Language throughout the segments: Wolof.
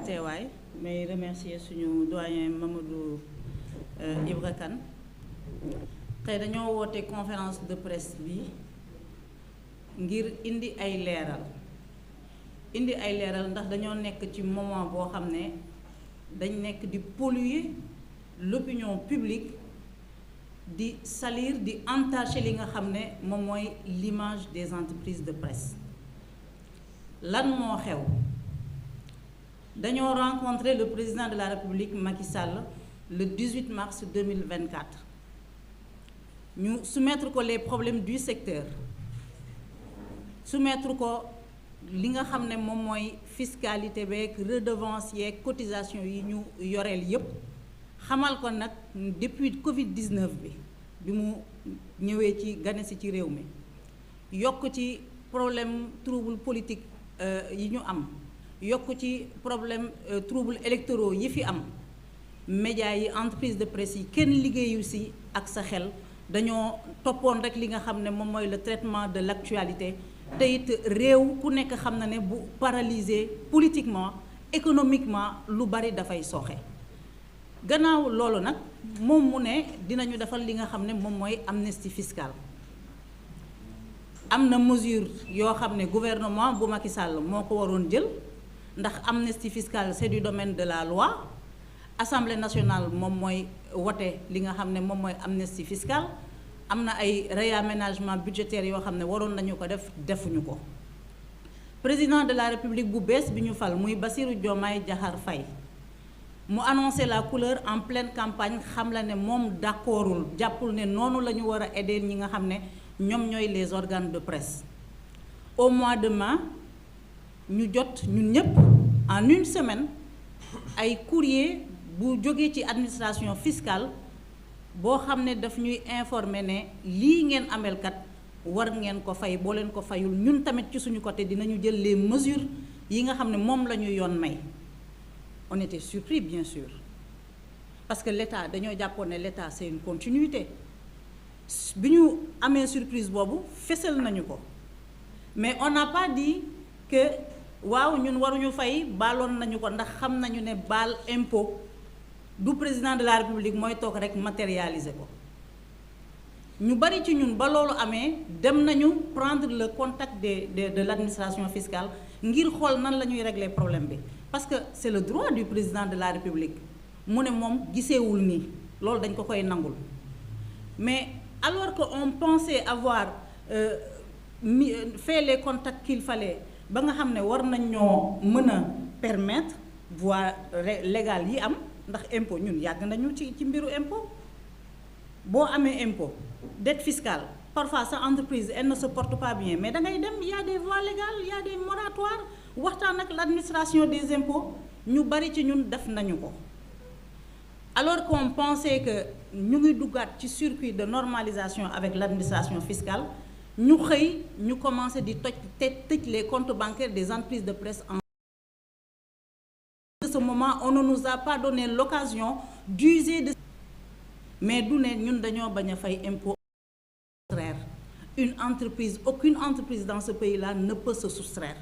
teewaay may remercier suñu doyen Mamadou Ibra Kane tey dañoo woote conférence de presse bi ngir indi ay leeral ndax dañoo nekk ci moment boo xam ne dañ nekk di polluer l'opinion publique di salir di entacher li nga xam ne moom mooy l'image des entreprises de presse. Lan moo xew dañoo rencontré le président de la République Macky Sall le 18 mars 2024 ñu soumettre ko les problèmes du secteur, soumettre ko li nga xam ne moom mooy fiscalité beeg redevance yeeg cotisation yi ñu yoreel yépp, xamal ko nag depuis Covid-19 bi mu ñëwee ci gane si ci réew mi yokk ci problème trouble politique yi ñu am, yokk ci problème trouble électoraux yi fi am, médias yi entreprise de presse yi kenn liggéeyu si ak sa xel, dañoo toppoon rek li nga xam ne moom mooy le traitement de l'actualité. Te it réew ku nekk xam na ne bu paralysé politiquement économiquement lu bari dafay sooxe. Gannaaw loolu nag moom mu ne dinañu defal li nga xam ne moom mooy amnistie fiscale. Am na mesure yoo xam ne gouvernement bu Macky Sall moo ko waroon jël ndax amnistie fiscale c'est du domaine de la loi. Assemblée nationale moom mooy wote li nga xam ne moom mooy amnistie fiscale. Am na ay réaménagement budgétaire yoo xam ne waroon nañu ko def defuñu ko. Président de la République bu bees bi ñu fal muy Bassirou Diomaye Diakhar Faye mu annoncé la couleur en pleine campagne, xam la ne moom d'accordul jàppul ne noonu la ñu war a aider ñi nga xam ne ñoom ñooy les organes de presse. Au mois de mai ñu jot ñun ñëpp en une semaine ay courrier bu jógee ci administration fiscale boo xam ne daf ñuy informer ne lii ngeen amelkat war ngeen ko fay, boo leen ko fayul ñun tamit ci suñu côté dinañu jël les mesures yi nga xam ne moom la ñu yoon may. On était surpris bien sûr parce que l'État dañoo jàppoon ne l'État c'est une continuité. Bi ñu amee surprise boobu fesal nañu ko mais on n'a pas dit que waaw ñun waruñu fay, baaloon nañu ko ndax xam nañu ne baal impôt du président de la République mooy toog rek matérialiser ko. Ñu bari ci ñun ba loolu amee dem nañu prendre le contact de l'administration fiscale ngir xool nan la ñuy régler problème bi parce que c'est le droit du président de la République mu ne moom giseewul nii, loolu dañ ko koy nangul. Mais alors qu'on pensait avoir fait les contacts qu'il fallait ba nga xam ne war nañ ñoo mën a permettre voie légale yi am ndax impôt ñun yàgg nañu ci mbiru impôt. Boo amee impôt dette fiscale parfois sa entreprise elle ne se porte pas bien mais da ngay dem il y a des voies légales, il y a des moratoires, waxtaan ak l'administration des impôts ñu bari ci ñun def nañu ko. Alors qu'on pensait que ñu ngi duggaat ci circuit de normalisation avec l'administration fiscale, ñu xëy ñu commencé di tëj les comptes bancaires des entreprises de presse. En ce moment on ne nous a pas donné l'occasion d'user de, mais du ne ñun dañoo bañ a fay impôt. Une entreprise, aucune entreprise dans ce pays-là ne peut se soustraire.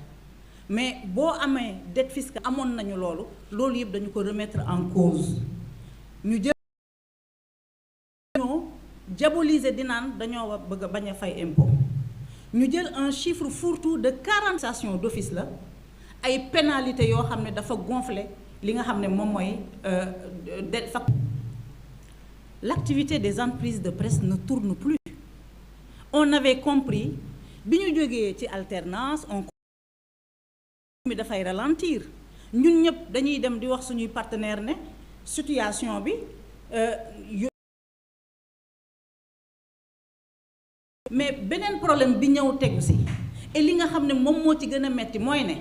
Mais boo amee dette fiscale amoon nañu loolu yëpp dañu ko remettre en cause. Ñu jël ñoo diaboliser di naan dañoo bëgg a bañ a fay impôt. Ñu jël un chiffre fourre-tout de 40 stations d'office la ay pénalités yoo xam ne dafa gonfler li nga xam ne moom mooy dette facture. L'activité des entreprises de presse ne tourne plus. On avait compris bi ñu jógee ci alternance on mi dafay ralentir ñun ñëpp dañuy dem di wax suñuy partenaire ne situation bi mais beneen problème bi ñëw tegu si et li nga xam ne moom moo ci gën a metti mooy ne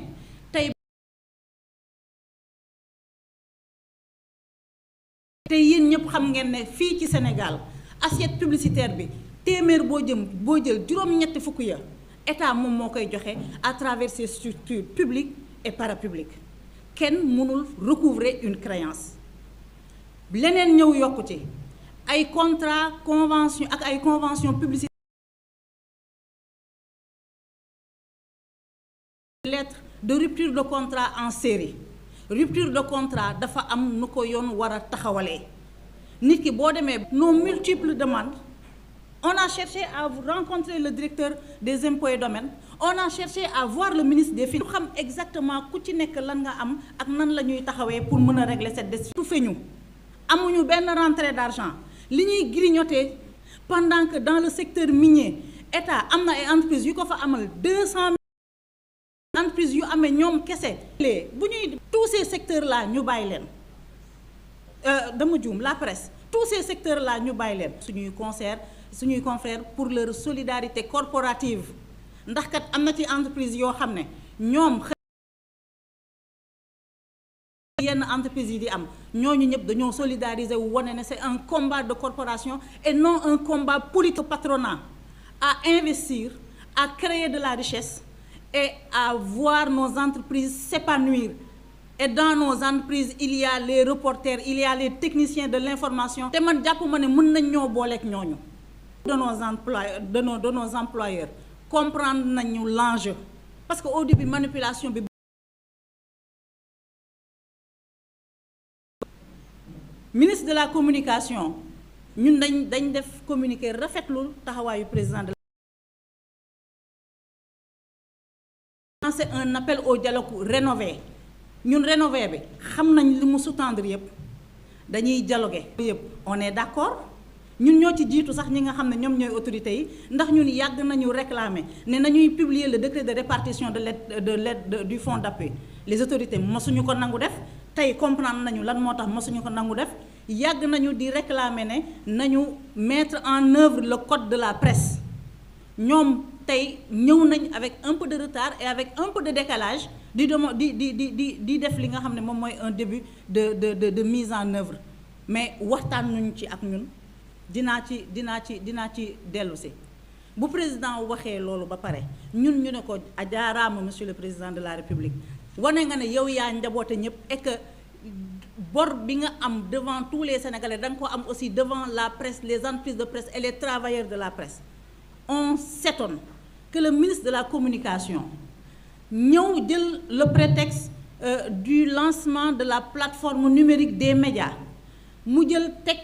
tey yéen ñëpp xam ngeen ne fii ci Sénégal assiette publicitaire bi téeméer boo jël juróom-ñetti fukk ya état moom moo koy joxe à travers ses structures publiques et parapubliques. Kenn mënul recouvrer une créance. Leneen ñëw yokku ci ay contrat convention ak ay convention publicitaire, lettre de rupture de contrat en série rupture de contrat dafa am nu ko yoon war a taxawalee nit ki boo demee nos multiples demandes. On a cherché à rencontrer le directeur des impôts et domaines on a cherché à voir le ministre des Finances. xam exactement ku ci nekk lan nga am ak nan la ñuy taxawee pour mën a régler cette décision. tout feeñu amuñu benn rentrée d'argent li ñuy grignoter pendant que dans le secteur minier état am na ay entreprises yu ko fa amal 200 entreprises yu amee ñoom kese. bu ñuy tous ces secteurs là ñu bàyyi leen dama juum la presse tous ces secteurs là ñu bàyyi leen suñuy confrères pour leur solidarité corporative ndax kat am na ci entreprise yoo xam ne ñoom yenn entreprise yi di am ñooñu ñëpp dañoo solidariser wu wane ne c'est un combat de corporation et non un combat politique patronat à investir à créer de la richesse et à voir nos entreprises s'épanouir. Et dans nos entreprises il y a les reporters il y a les techniciens de l'information te man jàpp ma ne mën nañ ñoo booleeg ñooñu de nos employeurs comprendre nañu l'enjeu parce que au début manipulation bi ministre de la communication ñun dañ def communiqué rafetlu taxawaayu président de la c'est un appel au dialogue rénové ñun rénové bi xam nañ li mu sous-tendre yëpp dañuy dialoguer yëpp on est d'accord ñun ñoo ci jiitu sax ñi nga xam ne ñoom ñooy autorités yi ndax ñun yàgg nañu réclamer ne nañuy publier le décret de répartition de l'aide du fonds d'appui les autorités mosuñu ko nangu def tey comprendre nañu lan moo tax mosuñu ko nangu def yàgg nañu di réclamer ne nañu mettre en œuvre le code de la presse ñoom tey ñëw nañ avec un peu de retard et avec un peu de décalage di def li nga xam ne moom mooy un début de mise en œuvre mais waxtaan nañu ci ak ñun dinaa ci dellu si bu président waxee loolu ba pare ñun ñu ne ko ajaaraama monsieur le président de la république wane nga ne yow yaa njaboote ñëpp et que bor bi nga am devant tous les sénégalais da nga ko am aussi devant la presse les entreprises de presse et les travailleurs de la presse on s'étonne que le ministre de la communication ñëw jël le prétexte du lancement de la plateforme numérique des médias mu jël teg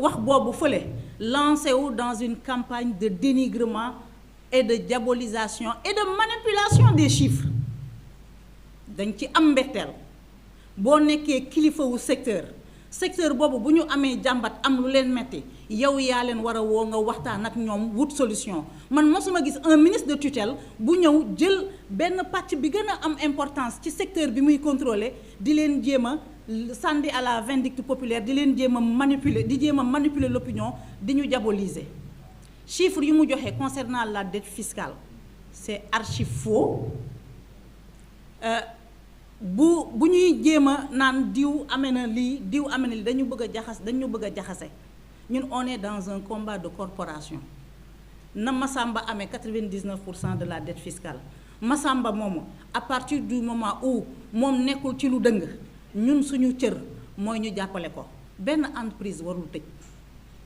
wax boobu fële lancé wu dans une campagne de dénigrement et de diabolisation et de manipulation des chiffres dañ ci am mbetteel boo nekkee kilifa wu secteur boobu bu ñu amee jàmbat am lu leen metti yow yaa leen war a woo nga waxtaan ak ñoom wut solution man mosuma gis un ministre de tutelle bu ñëw jël benn pàcc bi gën a am importance ci secteur bi muy contrôler di leen jéem a sànni à la vindicte populaire di leen jéem a manipuler l'opinion di ñu diaboliser chiffres yu mu joxe concernant la dette fiscale c'est archi faux bu ñuy jéem a naan diw amee na lii diw amee na lii dañu bëgg a jaxase ñun on est dans un combat de corporation na Massamba amee 99% de la dette fiscale Massamba moomu à partir du moment où moom nekkul ci lu dëng ñun suñu cër mooy ñu jàppale ko benn entreprise warul tëj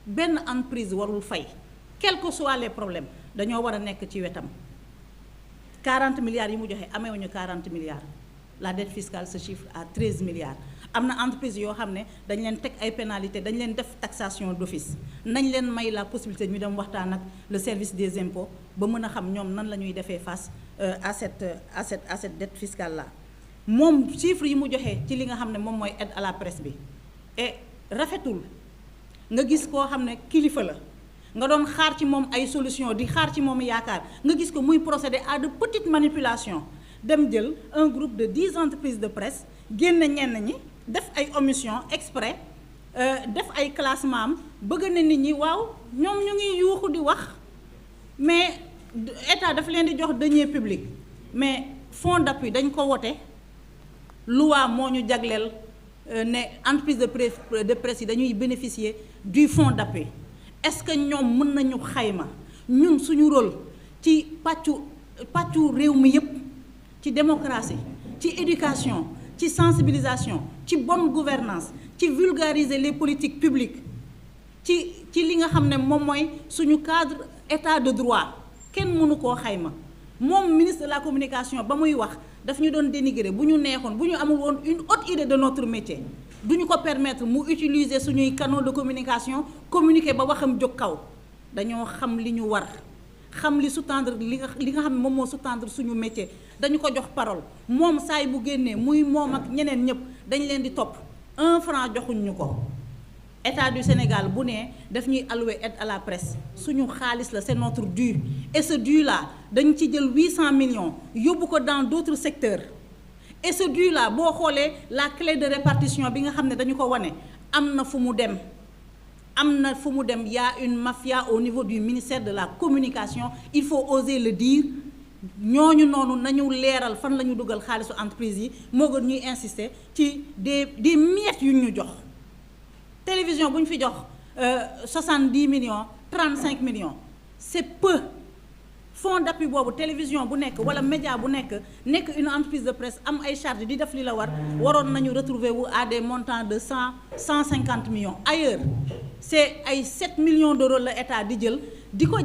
benn entreprise warul fay quels que soient les problèmes dañoo war a nekk ci wetam 40 milliards yi mu joxe ameewuñu 40 milliards la dette fiscale se chiffre à 13 milliards am na entreprise yoo xam ne dañ leen teg ay pénalités dañ leen def taxation d'office nañ leen may la possibilité ñu dem waxtaan ak le service des impôts ba mën a xam ñoom nan la ñuy defee face à cette dette fiscale là moom chiffre yi mu joxe ci li nga xam ne moom mooy aide à la presse bi et rafetul nga gis koo xam ne kilifa la nga doon xaar ci moom ay solution di xaar ci moom yaakaar nga gis ko muy procéder à de petites manipulations dem jël un groupe de 10 entreprises de presse génn ñenn ñi def ay omission exprès def ay classement am bëgg na nit ñi waaw ñoom ñu ngi yuuxu di wax mais état dafa leen di jox deniers publics mais fonds d'appui dañ ko wote loi moo ñu jagleel ne entreprise de presse yi dañuy bénéficier du fonds d'appui est-ce que ñoom mën nañu xayma ñun suñu rôle ci pàccu réew mi yépp ci démocratie ci éducation ci sensibilisation ci bonne gouvernance ci vulgariser les politiques publiques ci li nga xam ne moom mooy suñu cadre état de droit kenn mënu koo xayma moom ministre de la communication ba muy wax daf ñu doon dénigrer bu ñu neexoon bu ñu amul woon une haute idée de notre métier du ñu ko permettre mu utiliser suñuy canaux de communication communiquer ba waxam jóg kaw. dañoo xam li ñu war xam li sous-tendre li nga xam ne moom moo sous-tendre suñu métier dañu ko jox parole moom saay bu génnee muy moom ak ñeneen ñëpp dañ leen di topp 1 franc joxuñ ñu ko. État du Sénégal bu ne daf ñuy allouer aide à la presse suñu xaalis la c'est notre dû et ce dû là dañ ci jël 800 millions yóbbu ko dans d'autres secteurs et ce dû là boo xoolee la clé de répartition bi nga xam ne dañu ko wane am na fu mu dem. Y a une mafia au niveau du ministère de la communication il faut oser le dire ñooñu noonu nañu leeral fan la ñu dugal xaalisu entreprise yi moo gën ñuy insister ci des miettes yu ñu jox. télévision bu ñu fi jox 70 millions 35 millions c'est peu fonds d'appui boobu télévision bu nekk wala média bu nekk une entreprise de presse am ay charges di def li la waroon nañu retrouver wu à des montants de 150 millions ailleurs c'est ay 7 millions d'euros la état di jël di ko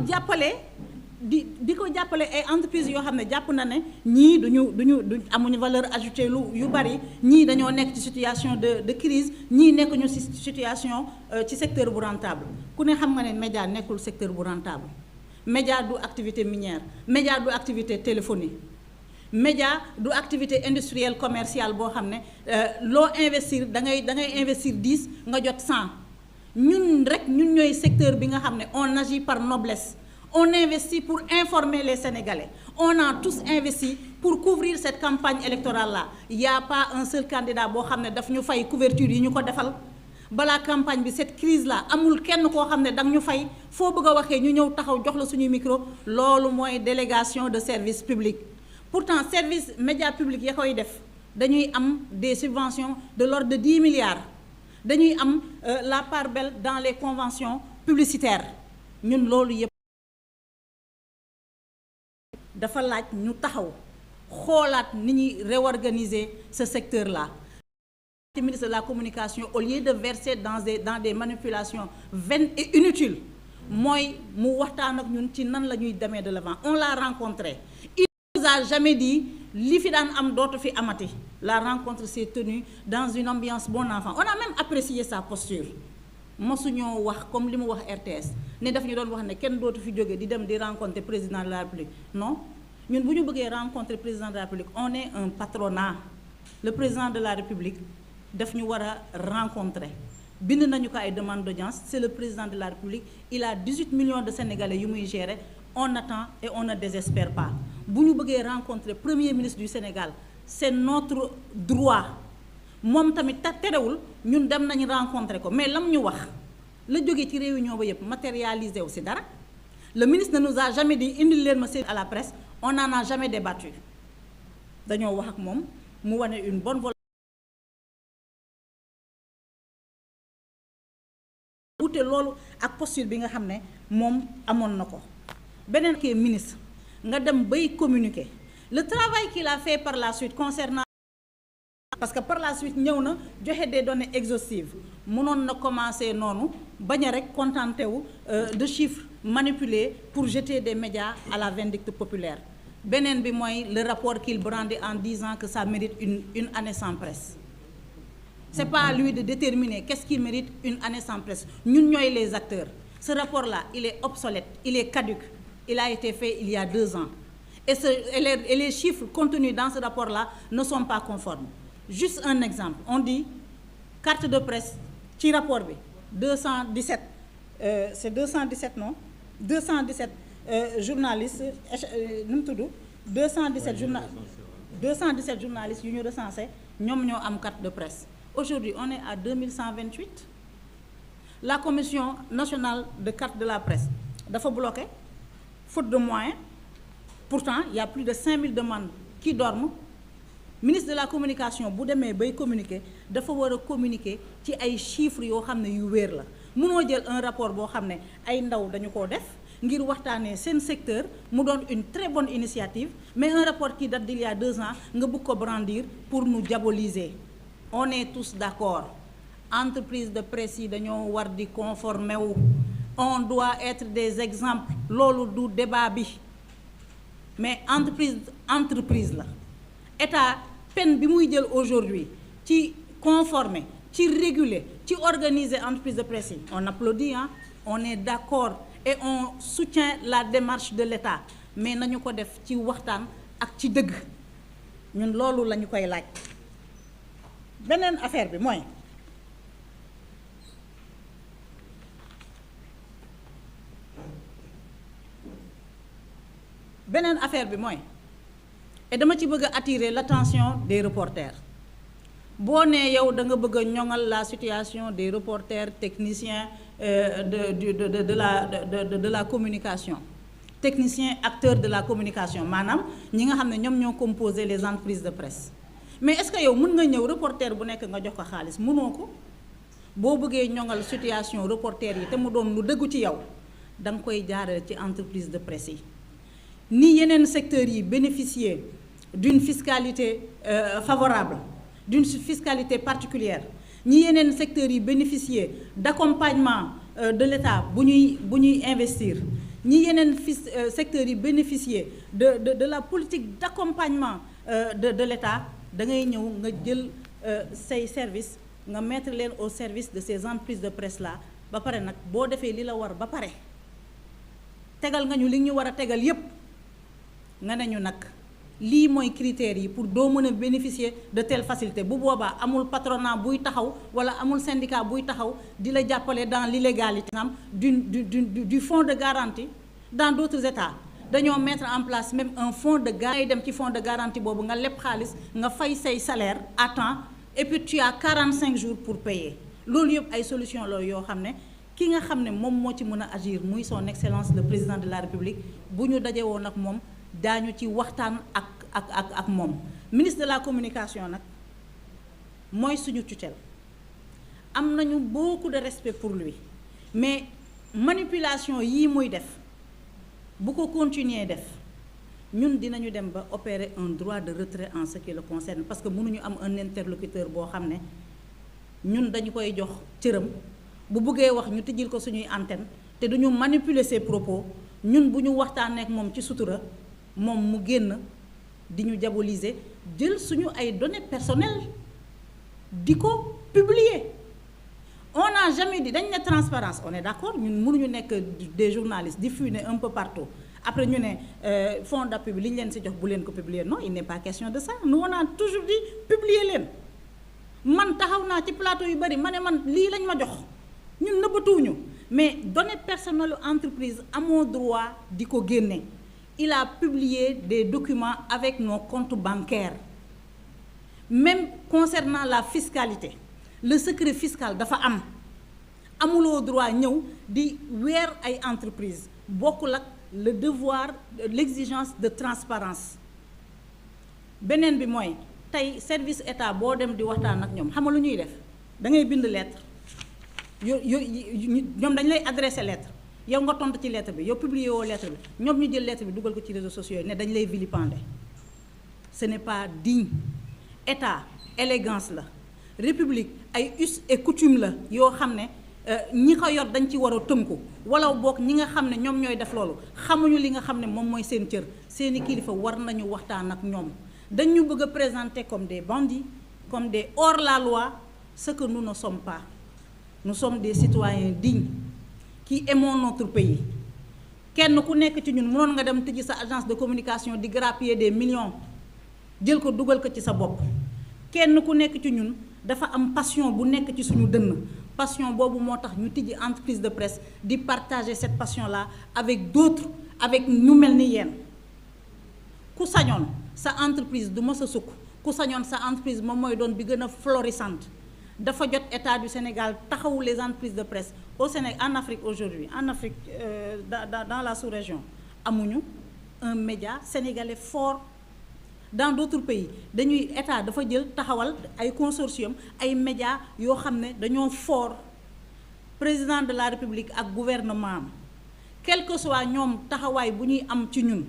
jàppale ay entreprises yoo xam ne jàpp na ne ñii duñu amuñu valeur ajoutée yu bari ñii dañoo nekk ci situation de crise ñii nekkuñu ci situation ci secteur bu rentable ku ne xam nga ne média nekkul secteur bu rentable média du activité minière média du activité téléphonie média du activité industrielle commerciale boo xam ne loo investir da ngay investir 10 nga jot 100 ñun ñooy secteur bi nga xam ne on agit par noblesse. On investit pour informer les Sénégalais. On a tous investi pour couvrir cette campagne électorale-là. Il n'y a pas un seul candidat boo xam ne daf ñu fay couverture yi ñu ko defal balaa campagne bi cette crise-là amul kenn koo xam ne danga ñu fay foo bëgg a waxee ñu ñëw taxaw jox la suñuy micro loolu mooy délégation de service public. Pourtant service média public ya koy def dañuy am des subventions de l'ordre de 10 milliards dañuy am la part belle dans les conventions publicitaires ñun loolu yëpp. dafa laaj ñu taxaw xoolaat ni ñuy réorganiser ce secteur-là. Le ministre de la communication au lieu de verser dans des manipulations vaines et inutiles mooy mu waxtaan ak ñun ci nan la ñuy demee de l'avant. On l'a rencontré. Il nous a jamais dit li fi daan am dootu fi amati. La rencontre s'est tenue dans une ambiance bon enfant. On a même apprécié sa posture. mosuñoo wax comme li mu wax RTS ne daf ñu doon wax ne kenn dootu fi jóge di dem di rencontrer président de la République non ñun bu ñu bëggee rencontrer président de la République on est un patronat le président de la République daf ñu war a rencontrer bind nañu ko ay demande d'audience c'est le président de la République il a 18 millions de Sénégalais yu muy gérer on attend et on ne désespère pas bu ñu bëggee rencontrer premier ministre du Sénégal c'est notre droit moom tamit terewul ñun dem nañu rencontrer ko mais lam ñu wax la jógee ci réunion ba yëpp matérialisé wu ci dara le ministre ne nous a jamais dit indil leen ma ci à la presse on n'en a jamais débattu dañoo wax ak moom mu wane une bonne volonté wute loolu ak posture bi nga xam ne moom amoon na ko beneen kii ministre nga dem bay communiquer le travail qu'il a fait par la suite concernant parce que par la suite ñëw na joxe des données exhaustives mënoon na commencer noonu bañ a rek contenté wu de chiffres manipulés pour jeter des médias à la vindicte populaire beneen bi mooy le rapport qu'il brandit en disant que ça mérite une année sans presse c'est pas à lui de déterminer qu'est-ce qui mérite une année sans presse ñun ñooy les acteurs ce rapport là il est obsolète il est caduc il a été fait il y a 2 ans et les chiffres contenus dans ce rapport là ne sont pas conformes. Juste un exemple, on dit carte de presse ci rapport bi 217 c'est 217 non 217 journalistes nu mu tudd 217 journalistes yu ñu recensé ñoom ñoo am carte de presse. Aujourd'hui on est à 2128 la commission nationale de carte de la presse dafa bloqué faute de moyens pourtant il y a plus de 5000 demandes qui dorment. Ministre de la communication bu demee bay communiquer dafa war a communiquer ci ay chiffres yoo xam ne yu wéer la mënoo jël un rapport boo xam ne ay ndaw dañu ko def ngir waxtaanee seen secteur mu doon une très bonne initiative mais un rapport qui date d'il y a 2 ans nga bëgg ko brandir pour nous diaboliser. On est tous d'accord entreprise de presse yi dañoo war di conformer wu on doit être des exemples loolu du débat bi mais entreprise la. état peine bi muy jël aujourd'hui ci conformer ci réguler ci organiser entreprise de presse yi on applaudit, hein, on est d'accord et on soutient la démarche de l'État, mais nañu ko def ci waxtaan ak ci dëgg. ñun loolu la ñu koy laaj. beneen affaire bi mooy et dama ci bëgg a attirer l'attention des reporters. boo nee yow da nga bëgg a ñoŋal la situation des reporters techniciens de la communication, techniciens acteurs de la communication, maanaam ñi nga xam ne ñoom ñoo composer les entreprises de presse. mais est-ce que yow mën nga ñëw reporter bu nekk nga jox ko xaalis? mënoo ko. boo bëggee ñoŋal situation reporter yi te mu doon lu dëggu ci yow da nga koy jaarale ci entreprise de presse yi. ni yeneen secteurs yi bénéficier d'une fiscalité favorable, d'une fiscalité particulière, ñi yeneen secteurs yi bénéficier d'accompagnement de l'État bu ñuy investir, ñi yeneen secteurs yi bénéficier de la politique d'accompagnement de l'État, da ngay ñëw nga jël say service nga mettre leen au service de ces entreprises de presse là. ba pare nag boo defee li la war ba pare tegal nga ñu li ñu war a tegal yépp nga ne ñu nag lii mooy critères yi pour doo mën a bénéficier de telle facilité. bu boobaa amul patronat buy taxaw wala amul syndicat buy taxaw di la jàppale dans l'illégalité. du fonds de garantie. dans d'autres États dañoo mettre en place même un fonds de garantie. dem ci fonds de garantie boobu nga leb xaalis nga fay say salaire à temps et puis tu as 45 jours pour payer. loolu yëpp ay solution la yoo xam ne ki nga xam ne moom moo ci mën a agir muy son excellence le président de la République bu ñu daje woon ak moom daañu ci waxtaan ak moom. ministre de la communication nag mooy suñu tutelle. am nañu beaucoup de respect pour lui, mais manipulation yii muy def bu ko continuer def ñun dinañu dem ba opérer un droit de retrait en ce qui le concerne, parce que mënuñu am un interlocuteur boo xam ne ñun dañu koy jox cëram bu bëggee wax ñu tijjil ko suñuy antenne te duñu manipuler ses propos. ñun bu ñu waxtaanee ak moom ci sutura moom mu génn di ñu diaboliser jël suñu ay données personnelles di ko publier. On n'a jamais dit dañ ne transparence, on est d'accord, ñun mënuñu nekk des journalistes diffuser un peu partout après ñu ne fonds d'appui bi li ñu leen ci jox bu leen ko publier. Non, il n'est pas question de ça. Nous on a toujours dit publier leen. man taxaw naa ci plateau yu bari ma ne man lii lañ ma jox ñun nëbbatuwuñu, mais données personnelles entreprise amoo droit di ko génne. Il a publié des documents avec nos comptes bancaires. Même concernant la fiscalité, le secret fiscal dafa amuloo droit ñëw di weer ay entreprise bokkul ak le devoir, l'exigence de transparence. beneen bi mooy tey service état boo dem di waxtaan ak ñoom xam nga lu ñuy def da ngay bind lettre ñoom dañ lay adresser lettre yow nga tontu ci lettre bi yow publier woo lettre bi ñoom ñu jël lettre bi dugal ko ci réseaux sociaux yi ne dañ lay vilipender. Ce n'est pas digne. État élégance la, république ay us et coutume la yoo xam ne ñi ko yor dañ ci war a tënku wala boog ñi nga xam ne ñoom ñooy def loolu xamuñu li nga xam ne moom mooy seen cër. seeni kilifa war nañu waxtaan ak ñoom. dañu bëgg a présenter comme des bandits, comme des hors-la-loi, ce que nous ne sommes pas. Nous sommes des citoyens dignes qui aimons notre pays. kenn ku nekk ci ñun mënoon nga dem tëji sa agence de communication di grappiller des millions jël ko dugal ko ci sa bopp. kenn ku nekk ci ñun dafa am passion bu nekk ci suñu dënn. passion boobu moo tax ñu tijji entreprise de presse di partager cette passion-là avec d'autres, avec ñu mel ni yéen. ku sañoon sa entreprise du mës a sukk ku sañoon sa entreprise moom mooy doon bi gën a florissante. dafa jot état du Sénégal taxawu les entreprises de presse au Sénégal, en Afrique aujourd'hui, en Afrique dans la sous-région amuñu un média sénégalais fort. Dans d'autres pays dañuy état dafa jël taxawal ay consortium ay médias yoo xam ne dañoo fort. Président de la République ak gouvernement quel que soit ñoom taxawaay bu ñuy am ci ñun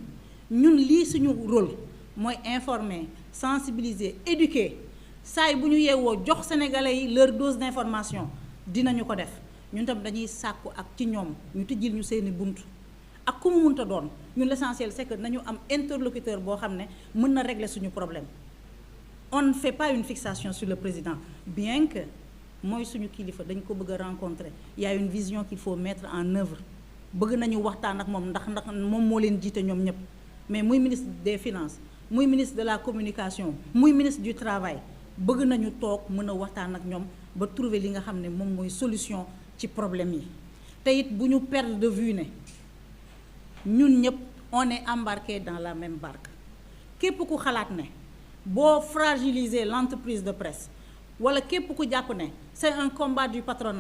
lii suñu rôle mooy informer, sensibiliser, éduquer. saay bu ñu yeewoo jox sénégalais yi leur dose d'information dinañu ko def. ñun tam dañuy sàkku ak ci ñoom ñu tijjil ñu seeni bunt ak ku mu mënta doon ñun l'essentiel c'est que nañu am interlocuteur boo xam ne mën na régler suñu problème on ne fait pas une fixation sur le président bien que mooy suñu kilifa dañ ko bëgg a rencontrer il y a une vision qu'il faut mettre en œuvre bëgg nañu waxtaan ak moom ndax moom moo leen jiite ñoom ñëpp mais muy ministre des finances muy ministre de la communication muy ministre du travail bëgg nañu toog mën a waxtaan ak ñoom ba trouver li nga xam ne moom mooy solution ci problème yi te it bu ñu perdre de vue ne ñun ñëpp on est embarqué dans la même barque képp ku xalaat ne boo fragiliser l'entreprise de presse wala képp ku jàpp ne c'est un combat du patronat